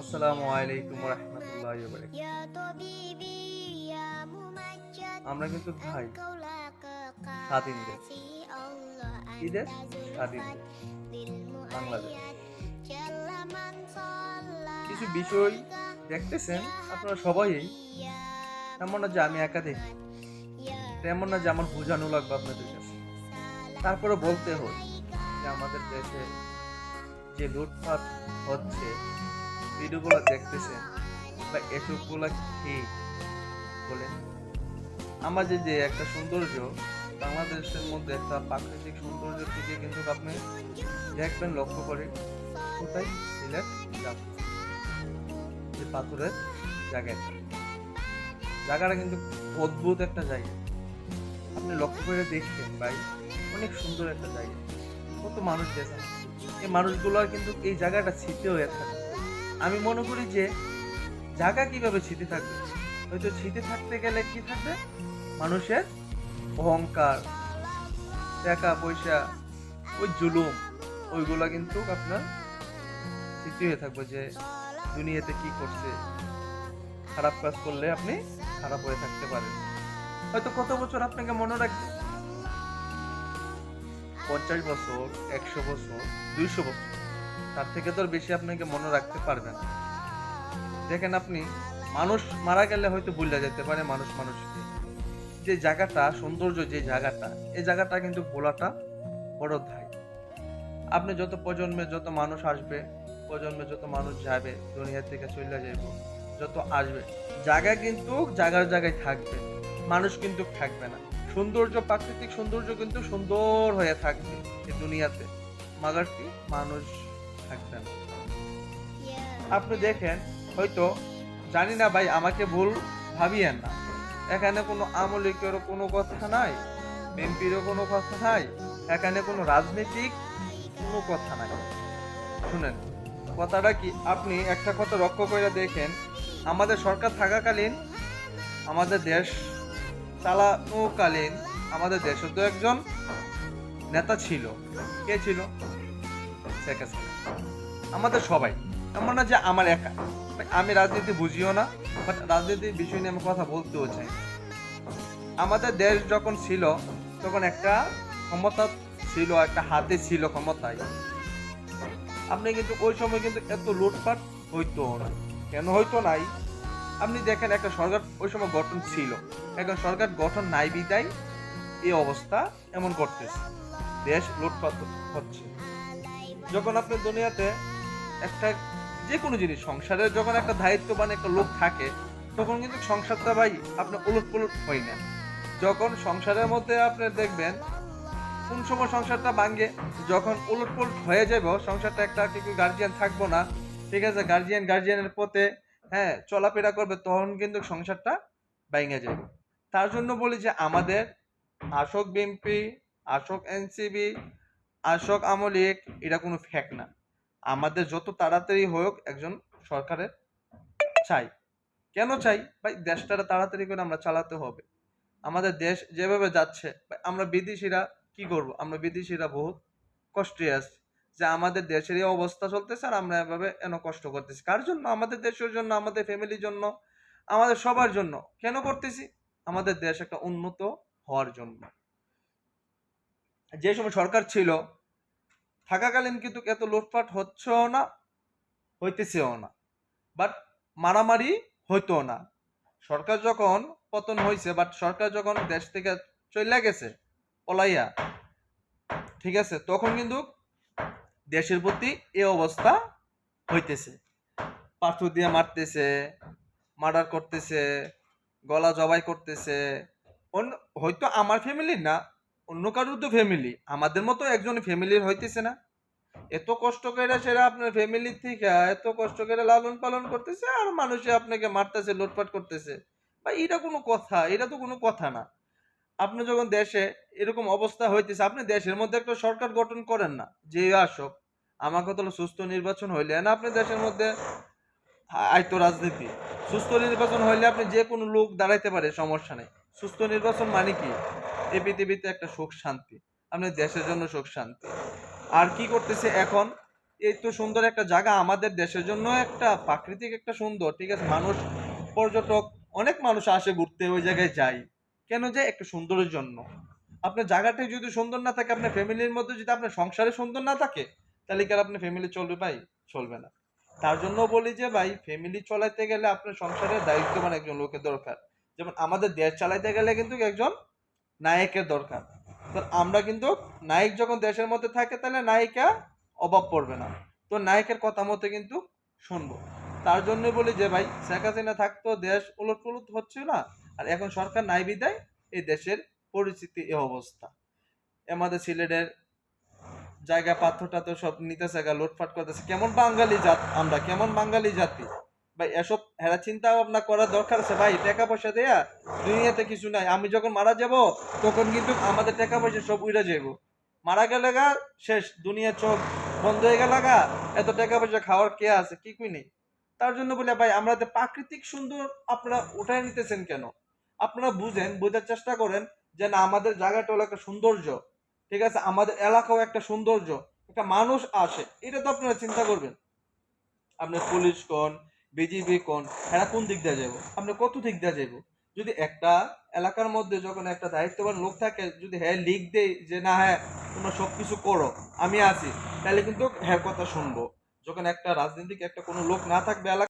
আসসালামু আলাইকুম রহমতুল্লাহ বারাকাতুহু। আমরা কিন্তু ভাই স্বাধীন দেশ। কি দেশ? স্বাধীন দেশ বাংলাদেশ। কিছু বিষয় দেখতেছেন আপনারা সবাই, এমন না যে আমি একা দেখি, তেমন না যে আমার বোঝানো লাগবে আপনাদের কাছে। তারপরে বলতে হয় যে আমাদের দেশে যে লুটপাট হচ্ছে, ভিডিওগুলো দেখতেছেন বা এসবগুলা কি বলেন? আমাদের যে একটা সৌন্দর্য, বাংলাদেশের মধ্যে একটা প্রাকৃতিক সৌন্দর্য থেকে কিন্তু আপনি দেখবেন লক্ষ্য করে কোথায় সিলেট যাবেন, যে পাথরের জায়গাটা জায়গাটা কিন্তু অদ্ভুত একটা জায়গা। আপনি লক্ষ্য করে দেখবেন ভাই, অনেক সুন্দর একটা জায়গা। কত মানুষ গেছে, এই মানুষগুলোর কিন্তু এই জায়গাটা স্মৃতি হয়ে থাকে। আমি মনে করি যে জায়গা কিভাবে স্মৃতি থাকবে, হয়তো স্মৃতি থাকতে গেলে কি থাকবে, মানুষের অহংকার, টাকা পয়সা, ওই জুলুম, ওইগুলা কিন্তু আপনার স্মৃতি হয়ে থাকবে যে দুনিয়াতে কি করছে। খারাপ কাজ করলে আপনি খারাপ হয়ে থাকতে পারেন। হয়তো কত বছর আপনাকে মনে রাখবে, 50 বছর, 100 বছর, 200 বছর, তার থেকে তো বেশি আপনাকে মনে রাখতে পারবেন না। দেখেন আপনি, মানুষ মারা গেলে হয়তো ভুলে যেতে পারে মানুষকে। যে জায়গাটা সৌন্দর্য, যে জায়গাটা, এই জায়গাটা কিন্তু ভোলাটা বড় দায়। আপনি যত প্রজন্মে যত মানুষ আসবে, প্রজন্মে যত মানুষ যাবে, দুনিয়া থেকে চলে যাইব, যত আসবে, জায়গা কিন্তু জায়গার জায়গায় থাকবে, মানুষ কিন্তু থাকবে না। সৌন্দর্য, প্রাকৃতিক সৌন্দর্য কিন্তু সুন্দর হয়ে থাকবে এই দুনিয়াতে, মাগার কি মানুষ থাকবে না। আপনি দেখেন, হয়তো জানি না ভাই, আমাকে ভুল ভাবিয়েন না, এখানে কোনো আমলিকেরও কোনো কথা নাই, বিএনপিরও কোনো কথা নাই, এখানে কোনো রাজনৈতিক কোনো কথা নাই। শুনেন কথাটা কি, আপনি একটা কথা লক্ষ্য করে দেখেন, আমাদের সরকার থাকাকালীন, আমাদের দেশ চালানোকালীন, আমাদের দেশে তো একজন নেতা ছিল। কে ছিল? শেখ হাসিনা। আমাদের সবাই, এমন না যে আমার একা। আমি রাজনীতি বুঝিও না, বাট রাজনীতির বিষয় নিয়ে আমি কথা বলতেও চাই। আমাদের দেশ যখন ছিল, তখন একটা ক্ষমতা ছিল, একটা হাতে ছিল ক্ষমতায়। আপনি কিন্তু ওই সময় কিন্তু এত লুটপাট হইতো না। কেন হইতো নাই? আপনি দেখেন, একটা সরকার ওই সময় গঠন ছিল, এখন সরকার গঠন নাই বিদায় এই অবস্থা এমন করতেছে, দেশ লুটপাট হচ্ছে। যখন আপনি দুনিয়াতে একটা যে কোনো জিনিস, সংসারের যখন একটা দায়িত্ববান একটা লোক থাকে, তখন কিন্তু সংসারটা ভাই আপনি উলট পুলট হয় না। যখন সংসারের মধ্যে আপনি দেখবেন কোন সময় সংসারটা ভাঙ্গে, যখন উলট পুলট হয়ে যাব, সংসারটা একটা কেউ গার্জিয়ান থাকবো না, ঠিক আছে, গার্জিয়ানের পথে হ্যাঁ চলাফেরা করবে, তখন কিন্তু সংসারটা ভেঙে যাবে। তার জন্য বলি যে আমাদের আসক বিএনপি, আসক এনসিবি, আসক আমলিক, এটা কোনো ফ্যাক্ট না। আমাদের যত তাড়াতাড়ি হোক একজন সরকারের চাই। কেন চাই ভাই? দেশটা তাড়াতাড়ি করে আমরা চালাতে হবে। আমাদের দেশ যেভাবে যাচ্ছে, আমরা বিদেশিরা কি করব? আমরা বিদেশিরা বহুত কষ্টে আছি যে আমাদের দেশের এই অবস্থা চলতেছে, আর আমরা এভাবে এন কষ্ট করতেছি। কার জন্য? আমাদের দেশের জন্য, আমাদের ফ্যামিলির জন্য, আমাদের সবার জন্য। কেন করতেছি? আমাদের দেশ একটা উন্নত হওয়ার জন্য। যে সময় সরকার ছিল থাকাকালীন কিন্তু এত লুটপাট হচ্ছেও না, হইতেছেও না, বাট মারামারি হইতো না। সরকার যখন পতন হয়েছে, বাট সরকার যখন দেশ থেকে চলে গেছে পলাইয়া, ঠিক আছে, তখন কিন্তু দেশের প্রতি এই অবস্থা হইতেছে। পাথর দিয়ে মারতেছে, মার্ডার করতেছে, গলা জবাই করতেছে। হয়তো আমার ফ্যামিলি না, অন্য কারোর তো ফ্যামিলি, আমাদের মতো একজন ফ্যামিলির হইতেছে না। এত কষ্ট করে সেটা আপনার ফ্যামিলি থেকে এত কষ্ট করে লালন পালন করতেছে, আর মানুষে আপনাকে মারতেছে, লুটপাট করতেছে। বা এটা কোনো কথা? এটা তো কোনো কথা না। আপনি যখন দেশে এরকম অবস্থা হইতেছে, আপনি দেশের মধ্যে একটা সরকার গঠন করেন না, যে আসক, আমার কথা হলো সুস্থ নির্বাচন হইলে না আপনি দেশের মধ্যে আইতো রাজনীতি। সুস্থ নির্বাচন হইলে আপনি যে কোনো লোক দাঁড়াইতে পারে, সমস্যা নেই। সুস্থ নির্বাচন মানে কি? এই পৃথিবীতে একটা সুখ শান্তি, আপনি দেশের জন্য সুখ শান্তি। আর কি করতেছে এখন? এই তো সুন্দর একটা জায়গা আমাদের দেশের জন্য, একটা প্রাকৃতিক একটা সুন্দর, ঠিক আছে, মানুষ পর্যটক অনেক মানুষ আসে ঘুরতে, ওই জায়গায় যায় কেন, যে একটা সুন্দরের জন্য। আপনার জায়গাটাই যদি সুন্দর না থাকে, আপনার ফ্যামিলির মধ্যে যদি আপনার সংসারে সুন্দর না থাকে, তাহলে কি আর আপনার ফ্যামিলি চলবে ভাই? চলবে না। তার জন্য বলি যে ভাই, ফ্যামিলি চলাইতে গেলে আপনার সংসারের দায়িত্ববান একজন লোকের দরকার। যেমন আমাদের দেশ চালাইতে গেলে কিন্তু একজন নায়কের দরকার। তো আমরা কিন্তু নায়ক যখন দেশের মধ্যে থাকে, তাহলে নায়িকা অভাব পড়বে না। তো নায়কের কথা মতো কিন্তু শুনবো। তার জন্য বলি যে ভাই, শেখ হাসিনা থাকতো দেশ উলট পুলট হচ্ছে না, আর এখন সরকার নাই বিদায় এই দেশের পরিস্থিতি এ অবস্থা। আমাদের সিলেটের জায়গা পাথর টাথর সব নিতেছে, লুটপাট করতেছে। কেমন বাঙালি জাত আমরা, কেমন বাঙালি জাতি ভাই? এসব হেরা চিন্তা ভাবনা করার দরকার আছে ভাই। টাকা পয়সা দেয়া দুনিয়াতে কিছু নাই। আমি যখন মারা যাব, তখন কিন্তু আমাদের টাকা পয়সা সব উড়ে যাবো। মারা গেলে গা শেষ, দুনিয়া চোখ বন্ধ হয়ে গেল গা। এত টাকা পয়সা খাওয়ার কে আছে? কি নেই। তার জন্য বলে ভাই, আমরা যে প্রাকৃতিক সুন্দর আপনারা উঠায় নিতেছেন কেন? আপনারা বুঝেন, বোঝার চেষ্টা করেন যে না, আমাদের জায়গাটা হলো একটা সৌন্দর্য, ঠিক আছে, আমাদের এলাকাও একটা সৌন্দর্য, একটা মানুষ আসে, এটা তো আপনারা চিন্তা করবেন। আপনার পুলিশ কোন, বিজিবি কোন, এরা কোন দিক দিয়ে যাবো, আপনি কত দিক দিয়ে যাবো? যদি একটা এলাকার মধ্যে যখন একটা দায়িত্ববান লোক থাকে, যদি হ্যাঁ লিখ দেয় যে না হ্যাঁ তোমরা সবকিছু করো, আমি আছি, তাহলে কিন্তু হ্যাঁ কথা শুনবো। যখন একটা রাজনীতিক একটা কোনো লোক না থাকবে এলাকা